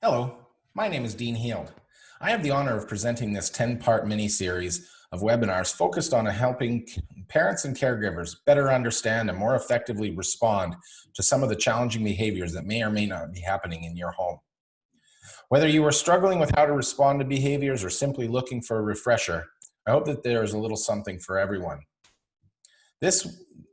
Hello, my name is Dean Heald. I have the honor of presenting this 10-part mini-series of webinars focused on helping parents and caregivers better understand and more effectively respond to some of the challenging behaviors that may or may not be happening in your home. Whether you are struggling with how to respond to behaviors or simply looking for a refresher, I hope that there is a little something for everyone. This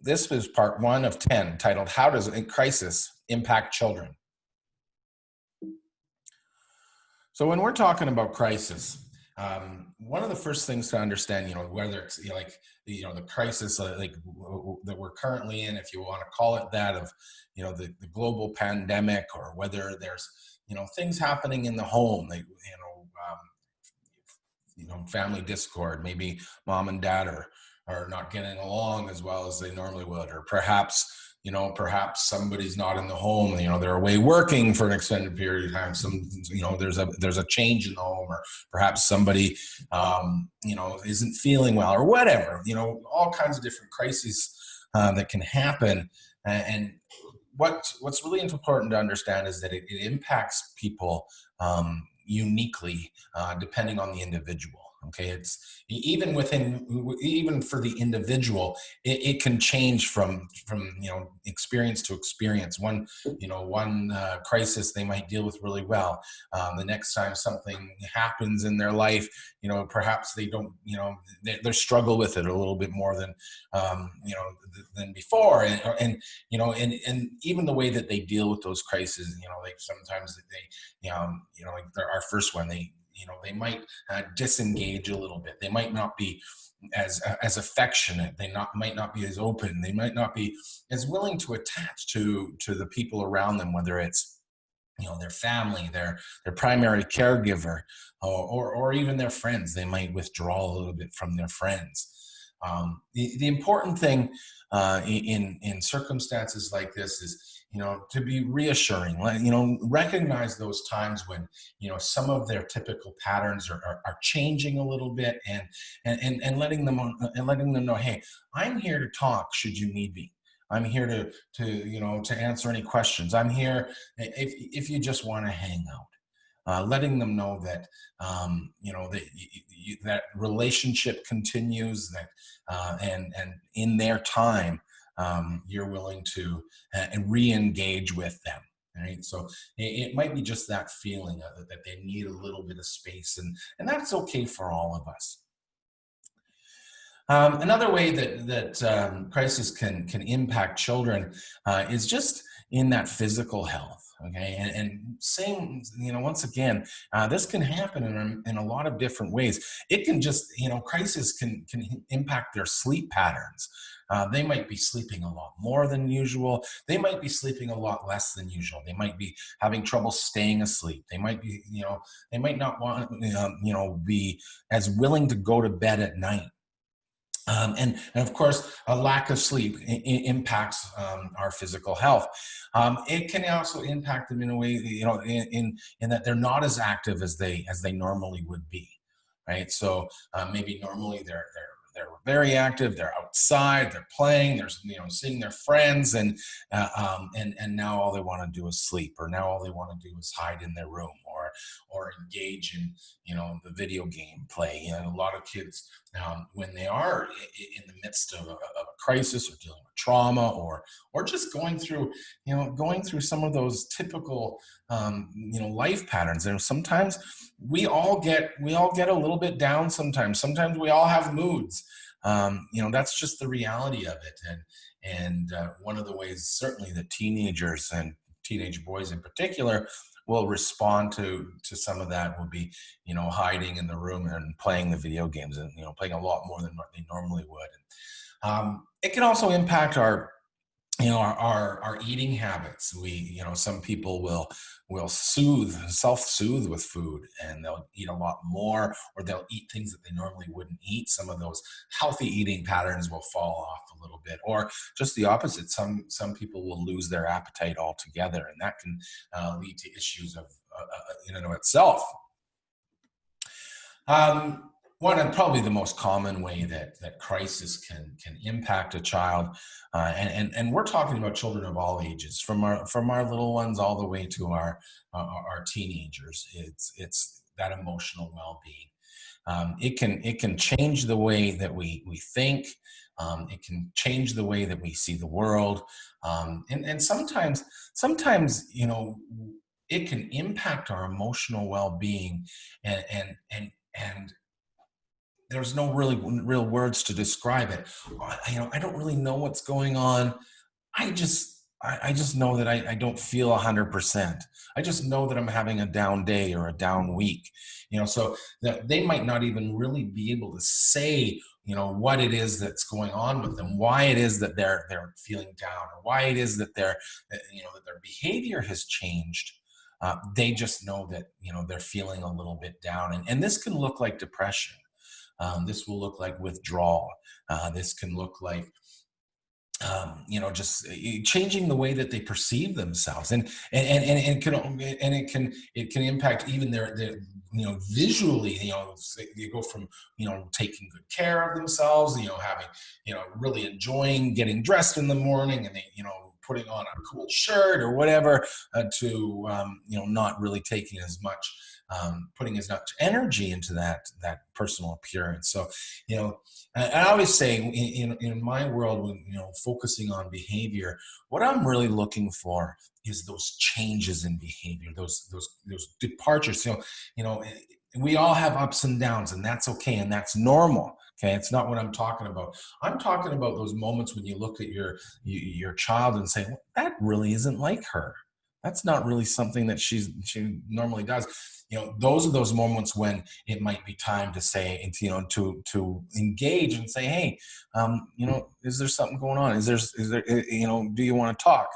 is part 1 of 10, titled How Does a Crisis Impact Children? So when we're talking about crisis, one of the first things to understand, whether it's the crisis that we're currently in, if you want to call it that, of the global pandemic, or whether there's things happening in the home, family discord, maybe mom and dad are not getting along as well as they normally would, or perhaps somebody's not in the home, they're away working for an extended period of time. There's a change in the home, or perhaps somebody isn't feeling well, or whatever, all kinds of different crises that can happen. And what's really important to understand is that it impacts people uniquely, depending on the individual. Okay, it's even for the individual, it can change from experience to experience. One crisis they might deal with really well. The next time something happens in their life, perhaps they don't, they struggle with it a little bit more than than before, and even the way that they deal with those crises, like sometimes they like our first one, they might disengage a little bit. They might not be as affectionate. They might not be as open. They might not be as willing to attach to the people around them, whether it's their family, their primary caregiver, or even their friends. They might withdraw a little bit from their friends. The important thing in circumstances like this is to be reassuring, recognize those times when some of their typical patterns are changing a little bit, and letting them know, hey, I'm here to talk should you need me. I'm here to answer any questions. I'm here if you just want to hang out. Letting them know that that relationship continues, that and in their time, you're willing to re-engage with them. Right, so it might be just that feeling that they need a little bit of space, and that's okay for all of us. Another way that crisis can impact children is just in that physical health. Okay, and same, once again, this can happen in a lot of different ways. It can just, crisis can impact their sleep patterns. They might be sleeping a lot more than usual. They might be sleeping a lot less than usual. They might be having trouble staying asleep. They might be, they might not want, be as willing to go to bed at night. And of course, a lack of sleep impacts our physical health. It can also impact them in a way, in that they're not as active as they normally would be, right? So maybe normally they're very active. They're outside. They're playing. They're seeing their friends, and now all they want to do is sleep, or now all they want to do is hide in their room, or engage in the video game play. A lot of kids, when they are in the midst of a crisis, or dealing with trauma, or just going through some of those typical life patterns. And sometimes we all get a little bit down. Sometimes we all have moods. That's just the reality of it. And one of the ways, certainly, that teenagers and teenage boys in particular will respond to some of that will be, hiding in the room and playing the video games, and playing a lot more than what they normally would. It can also impact our eating habits. Some people will self-soothe with food, and they'll eat a lot more, or they'll eat things that they normally wouldn't eat. Some of those healthy eating patterns will fall off a little bit, or just the opposite. Some people will lose their appetite altogether, and that can lead to issues of in and of itself. one and probably the most common way that crisis can impact a child, and we're talking about children of all ages, from our little ones all the way to our teenagers. It's that emotional well-being. It can change the way that we think. It can change the way that we see the world, and sometimes it can impact our emotional well-being, and there's no really real words to describe it. I don't really know what's going on. I just know that I don't feel 100%. I just know that I'm having a down day or a down week. So that they might not even really be able to say, what it is that's going on with them, why it is that they're feeling down, or why it is that that their behavior has changed. They just know that they're feeling a little bit down, and this can look like depression. This will look like withdrawal. This can look like just changing the way that they perceive themselves, and it can impact even their visually. You go from taking good care of themselves, having really enjoying getting dressed in the morning, and they putting on a cool shirt or whatever, to not really taking as much, putting as much energy into that personal appearance. So I always say, in my world, when focusing on behavior, what I'm really looking for is those changes in behavior, those departures. So we all have ups and downs, and that's okay, and that's normal. Okay, it's not what I'm talking about. I'm talking about those moments when you look at your child and say, well, that really isn't like her. That's not really something that she normally does. Those are those moments when it might be time to say, and to engage and say, hey, is there something going on? Is there do you want to talk?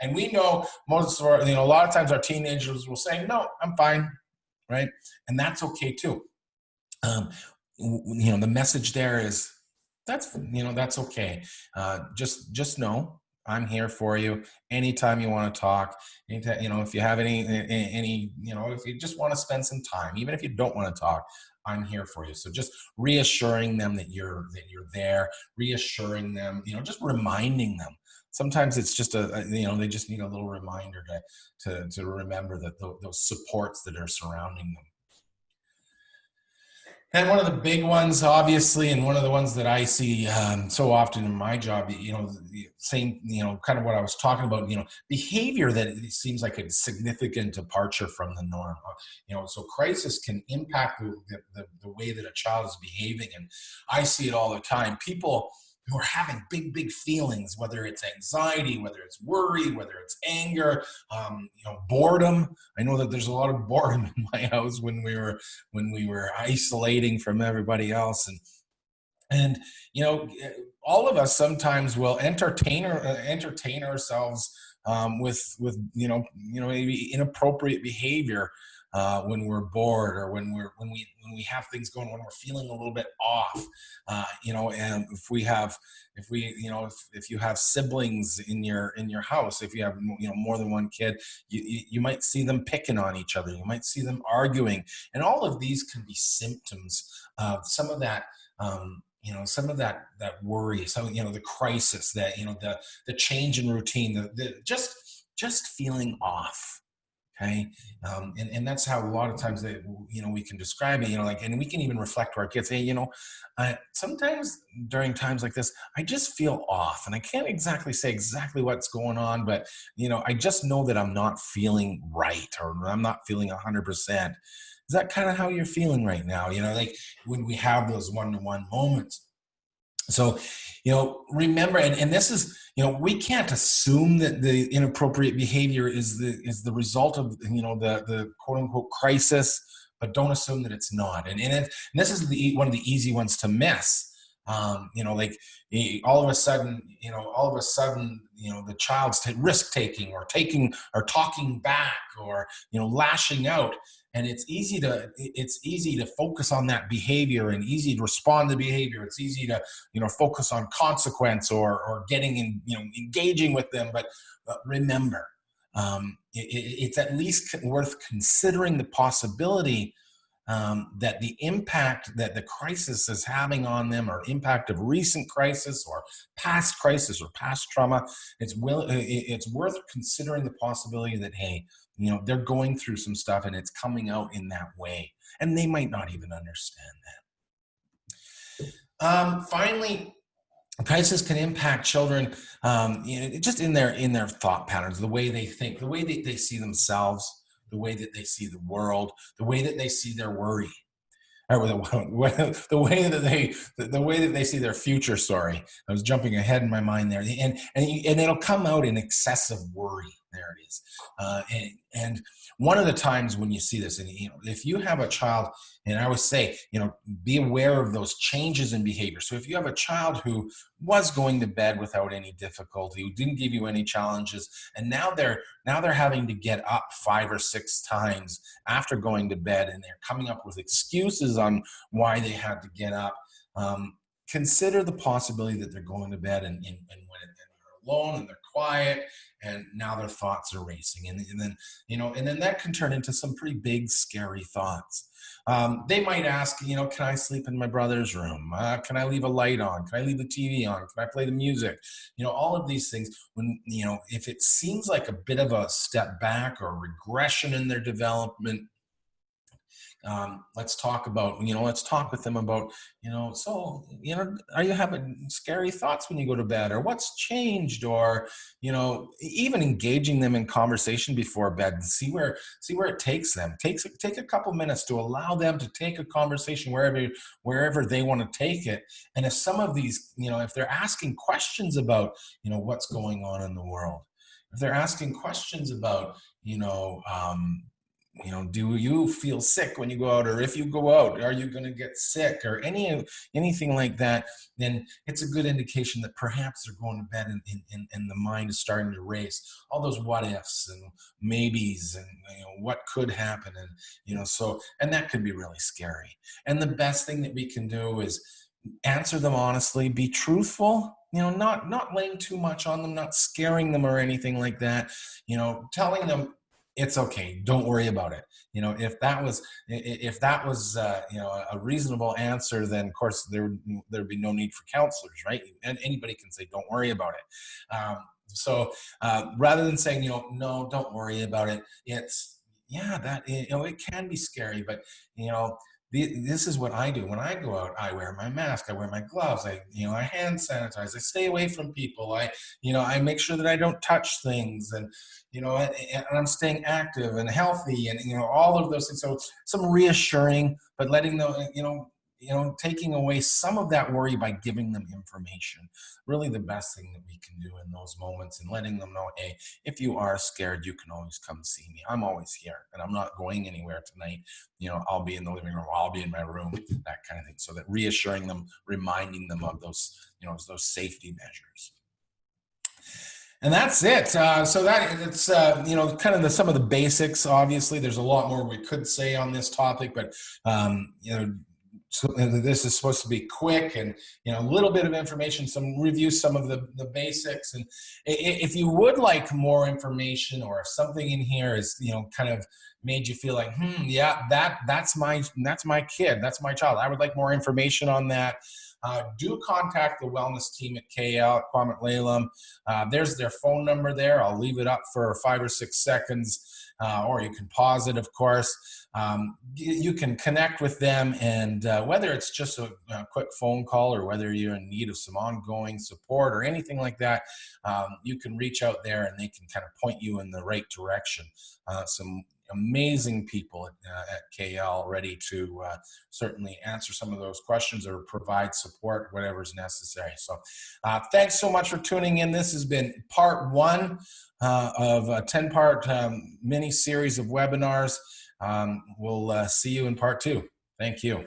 And we know most of our, a lot of times our teenagers will say, no, I'm fine, right? And that's okay too. Um, the message there is, that's okay. Just know I'm here for you anytime you want to talk. Anytime, if you have any, if you just want to spend some time, even if you don't want to talk, I'm here for you. So just reassuring them that you're there, reassuring them, just reminding them. Sometimes it's just they just need a little reminder to remember that those supports that are surrounding them. And one of the big ones, obviously, and one of the ones that I see so often in my job, the same, kind of what I was talking about, behavior that it seems like a significant departure from the norm. So crisis can impact the way that a child is behaving. And I see it all the time. People who are having big feelings, whether it's anxiety, whether it's worry, whether it's anger, boredom. I know that there's a lot of boredom in my house when we were isolating from everybody else, and all of us sometimes will entertain ourselves with maybe inappropriate behavior when we're bored, or when we have things going, when we're feeling a little bit off. And if you have siblings in your house, if you have more than one kid, you might see them picking on each other, you might see them arguing, and all of these can be symptoms of some of that. Some of that worry, so the crisis, that the change in routine, the just feeling off. Okay. And that's how a lot of times that we can describe it, and we can even reflect to our kids, hey, sometimes during times like this, I just feel off, and I can't exactly say exactly what's going on, but I just know that I'm not feeling right, or I'm not feeling 100%. Is that kind of how you're feeling right now? Like when we have those one-to-one moments. So, remember, and this is, we can't assume that the inappropriate behavior is the result of, the quote unquote crisis, but don't assume that it's not. And this is one of the easy ones to miss. Like all of a sudden, the child's risk taking, or talking back, or, lashing out. And it's easy to focus on that behavior, and easy to respond to behavior. It's easy to focus on consequence, or getting in, engaging with them. But remember, it's at least worth considering the possibility that the impact that the crisis is having on them, or impact of recent crisis or past trauma, it's worth considering the possibility that, hey, they're going through some stuff and it's coming out in that way, and they might not even understand that. Finally, crisis can impact children, just in their thought patterns, the way they think, the way they see themselves, the way that they see the world, the way that they see their worry, or the way that they see their future. Sorry, I was jumping ahead in my mind there, and it'll come out in excessive worry. There it is, and one of the times when you see this, and if you have a child, and I always say, be aware of those changes in behavior. So if you have a child who was going to bed without any difficulty, who didn't give you any challenges, and now they're having to get up 5 or 6 times after going to bed, and they're coming up with excuses on why they had to get up. Consider the possibility that they're going to bed and when they're alone and they're quiet, and now their thoughts are racing, and then that can turn into some pretty big, scary thoughts. They might ask, can I sleep in my brother's room? Can I leave a light on? Can I leave the TV on? Can I play the music? All of these things, when, if it seems like a bit of a step back or regression in their development, let's talk with them about, so, are you having scary thoughts when you go to bed, or what's changed, or, even engaging them in conversation before bed, and see where it takes them. Take a couple minutes to allow them to take a conversation wherever they want to take it. And if some of these, if they're asking questions about, what's going on in the world, if they're asking questions about, do you feel sick when you go out, or if you go out, are you going to get sick, or anything like that, then it's a good indication that perhaps they're going to bed and the mind is starting to race all those what ifs and maybes, and what could happen, and and that can be really scary. And the best thing that we can do is answer them honestly, be truthful, not laying too much on them, not scaring them or anything like that, telling them it's okay, don't worry about it. If that was a reasonable answer, then of course there'd be no need for counselors, right? And anybody can say, don't worry about it. Rather than saying, no, don't worry about it, it's, it can be scary, but this is what I do when I go out. I wear my mask, I wear my gloves, I hand sanitize, I stay away from people, I make sure that I don't touch things, and I'm staying active and healthy, and all of those things. So some reassuring, but letting them, taking away some of that worry by giving them information. Really the best thing that we can do in those moments, and letting them know, hey, if you are scared, you can always come see me. I'm always here, and I'm not going anywhere tonight. I'll be in the living room, I'll be in my room, that kind of thing. So that reassuring them, reminding them of those, those safety measures. And that's it. So it's kind of some of the basics. Obviously, there's a lot more we could say on this topic, but so this is supposed to be quick, and a little bit of information, review some of the basics. And if you would like more information, or if something in here is kind of made you feel like, yeah, that's my kid, that's my child, I would like more information on that, do contact the wellness team at KL, at Kw'umut Laylam. There's their phone number there. I'll leave it up for 5 or 6 seconds, or you can pause it, of course. You can connect with them, and whether it's just a quick phone call, or whether you're in need of some ongoing support or anything like that, you can reach out there, and they can kind of point you in the right direction. Some amazing people at KL ready to certainly answer some of those questions, or provide support, whatever is necessary. So thanks so much for tuning in. This has been part 1 of a 10-part mini series of webinars. We'll see you in part 2. Thank you.